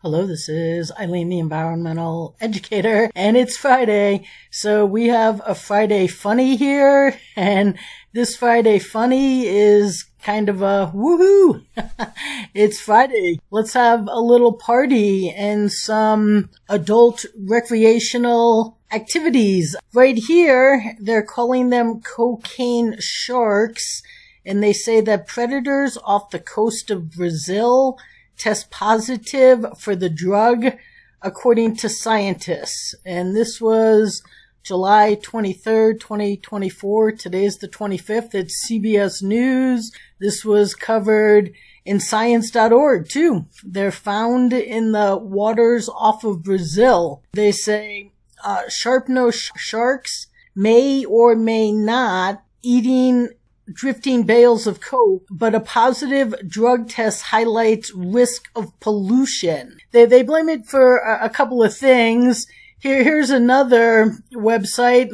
Hello, this is Eileen, the environmental educator, and it's Friday. So we have a Friday funny here, and this Friday funny is kind of a woohoo. It's Friday. Let's have a little party and some adult recreational activities. Right here, they're calling them cocaine sharks, and they say that predators off the coast of Brazil test positive for the drug, according to scientists. And this was July 23rd, 2024. Today's the 25th. It's CBS News. This was covered in science.org too. They're found in the waters off of Brazil. They say sharp-nosed sharks may or may not eating drifting bales of coke, but a positive drug test highlights risk of pollution. They blame it for a couple of things. Here's another website,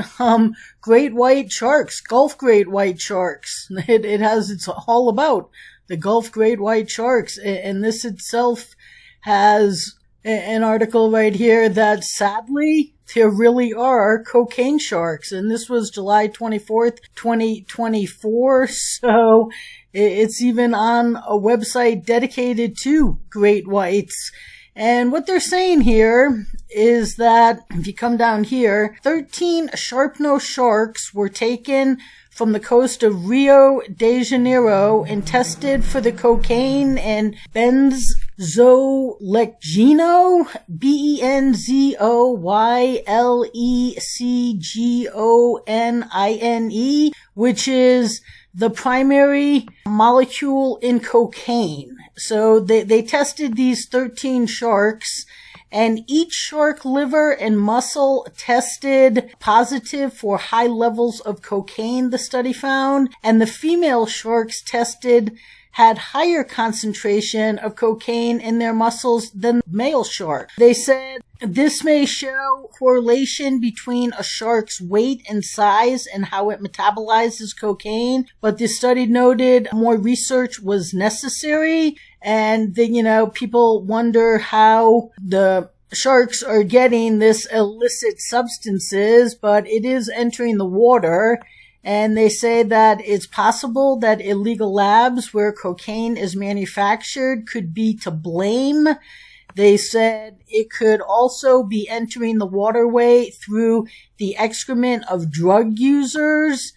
great white sharks, Gulf great white sharks. It's all about the Gulf great white sharks, and this itself has an article right here that sadly there really are cocaine sharks, and this was July 24th, 2024, so it's even on a website dedicated to great whites. And what they're saying here is that, if you come down here, 13 sharp-nosed sharks were taken from the coast of Rio de Janeiro and tested for the cocaine and benzoylecgeno, benzoylecgone, which is the primary molecule in cocaine. So they tested these 13 sharks, and each shark liver and muscle tested positive for high levels of cocaine, the study found, and the female sharks tested had higher concentration of cocaine in their muscles than male shark. They said this may show correlation between a shark's weight and size and how it metabolizes cocaine, but the study noted more research was necessary, and people wonder how the sharks are getting this illicit substances, but it is entering the water. And they say that it's possible that illegal labs where cocaine is manufactured could be to blame. They said it could also be entering the waterway through the excrement of drug users.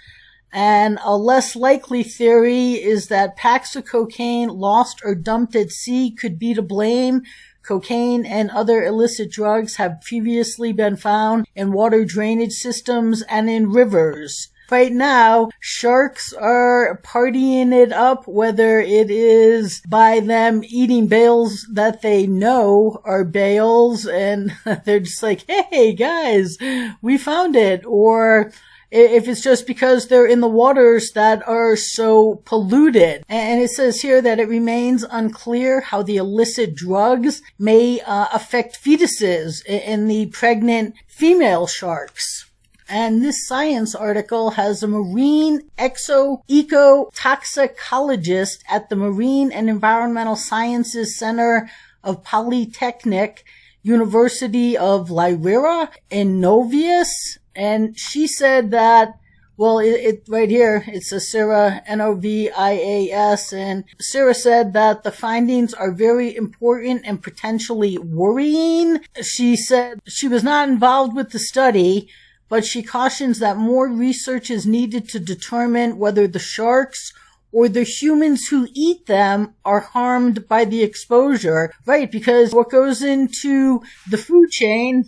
And a less likely theory is that packs of cocaine lost or dumped at sea could be to blame. Cocaine and other illicit drugs have previously been found in water drainage systems and in rivers. Right now, sharks are partying it up, whether it is by them eating bales that they know are bales, and they're just like, hey guys, we found it, or if it's just because they're in the waters that are so polluted. And it says here that it remains unclear how the illicit drugs may affect fetuses in the pregnant female sharks. And this science article has a marine ecotoxicologist at the Marine and Environmental Sciences Center of Polytechnic University of Lyra in Novias. And she said that, well, it right here, it says Sarah, Novias, and Sarah said that the findings are very important and potentially worrying. She said she was not involved with the study, but she cautions that more research is needed to determine whether the sharks or the humans who eat them are harmed by the exposure. Right, because what goes into the food chain,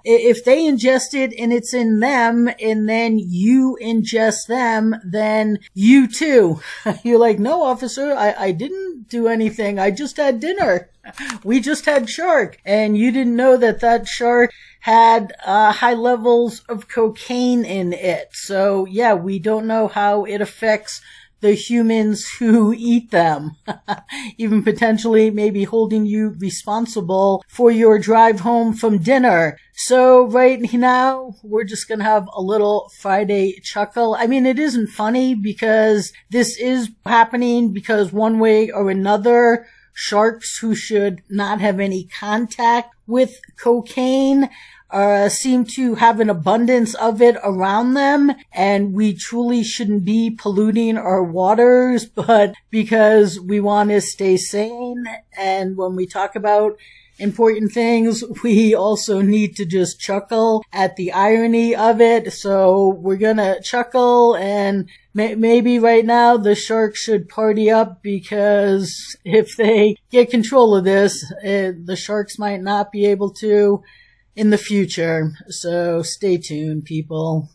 if they ingest it and it's in them and then you ingest them, then you too. You're like, no, officer, I didn't do anything. I just had dinner. We just had shark. And you didn't know that shark had high levels of cocaine in it. So yeah, we don't know how it affects the humans who eat them, even potentially maybe holding you responsible for your drive home from dinner. So right now, we're just going to have a little Friday chuckle. I mean, it isn't funny because this is happening because one way or another, sharks who should not have any contact with cocaine seem to have an abundance of it around them, and we truly shouldn't be polluting our waters, but because we want to stay sane, and when we talk about important things, we also need to just chuckle at the irony of it. So we're gonna chuckle, and maybe right now the sharks should party up, because if they get control of this, the sharks might not be able to in the future. So stay tuned, people.